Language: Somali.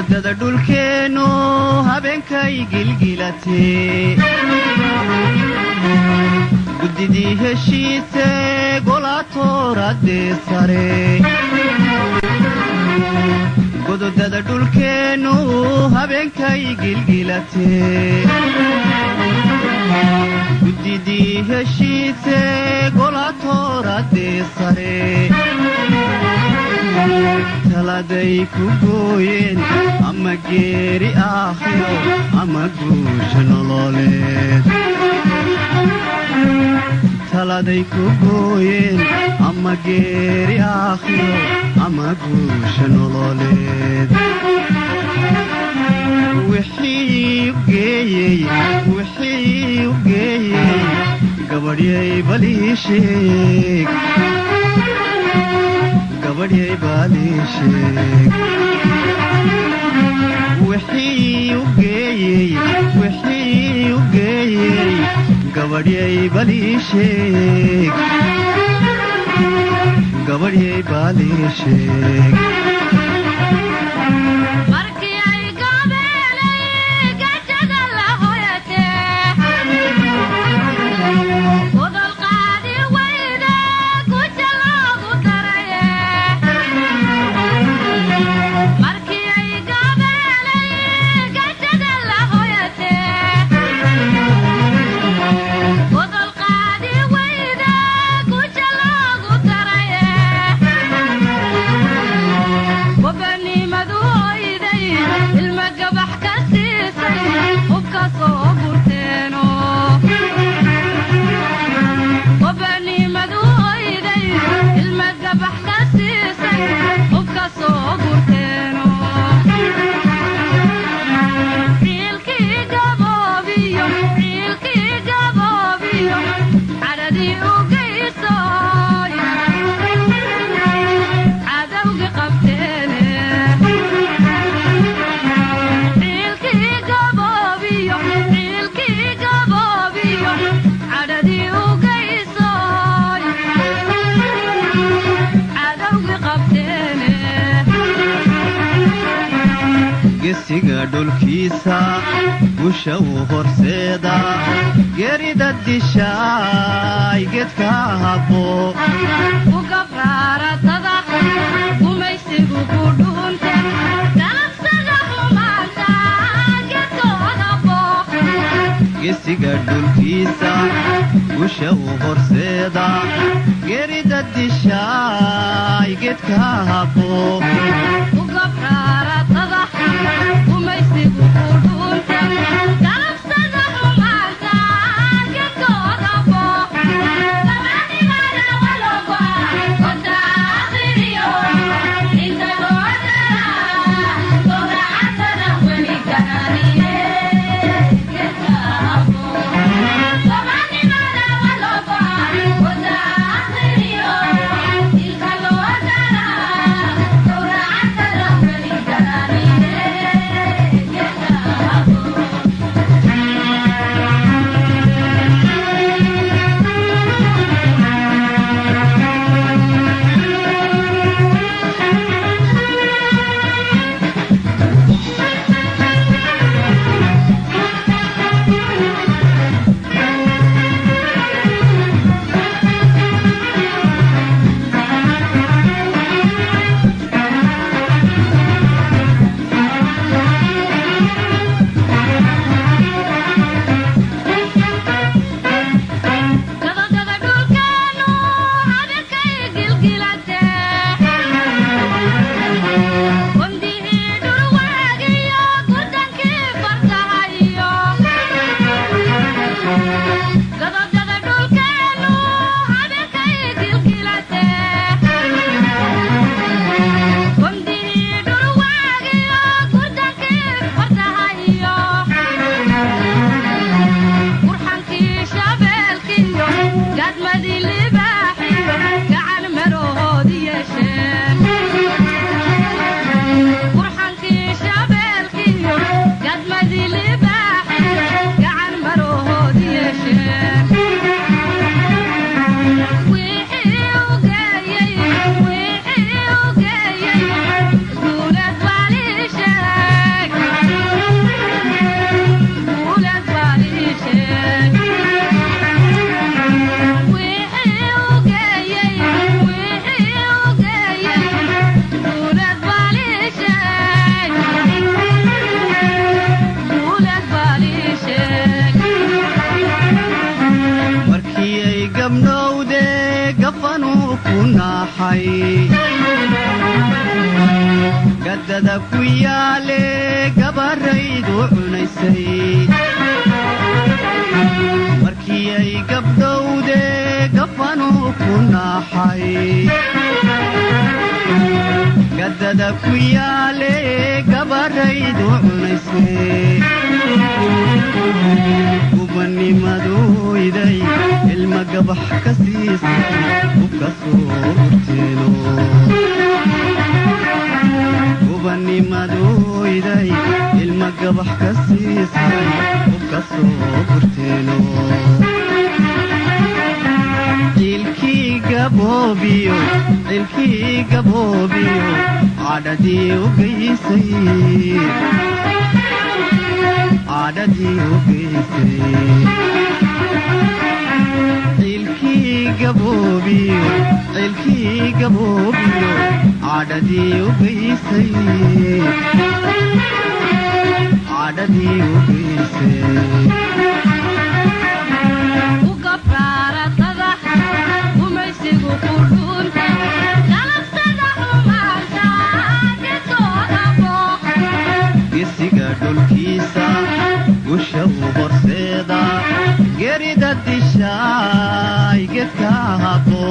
gododada dhulkeenu habeenkay gilgilatee guddidii heshiise golaatooradee sare gododada dhulkeenu habeenkay gilgilatee guddidii heshiise golaatooradee sare taladay ku gooyeen ama geeri aakhiro ama guusha nololeed taladay ku gooyeen ama geeri aakhiro ama guusha nololeed wixii u geeyey gabadhyay balii sheeg gabadhyay balii sheeg wixii u geeyey gabadhyay balii sheeg gabadhyay balii sheeg gesiga dhulkiisa gusha u horseeda geerida dishaay geedka habo u gabraaratada gumaysigu ku dhuunte galabsada xumaanta geedkooda booq gesiga dhulkiisa gusha u horseeda geerida dishaay geedka habo u gabraaratada gumaysigu ku dhuunte galabsada xumaanta geedkooda booq samanimada walogwa kota akhiriyo inta loodara gowracatada weli gananiye geedka habo samanimada walogwa kota akhiriyo inta loodara gowracatada weli gananiye geedka habo gafanuu ku naaxay gaddada ku yaale gabarraydu cunaysay markii ay gabdhowde gafanuu ku naaxay gaddada ku yaale gabarraydu cunaysay gubanimaduyday ilma gabax ka siisay ubka soo urteeno gubanimaduyday ilma gabax ka siisay ubka soo urteeno cilkii gaboobiyo cadhadii u geysay cilkii gaboobiyo cadhadii u geysay gesiga dhulkiisa gusha u horseeda gerida dishaay gedka habo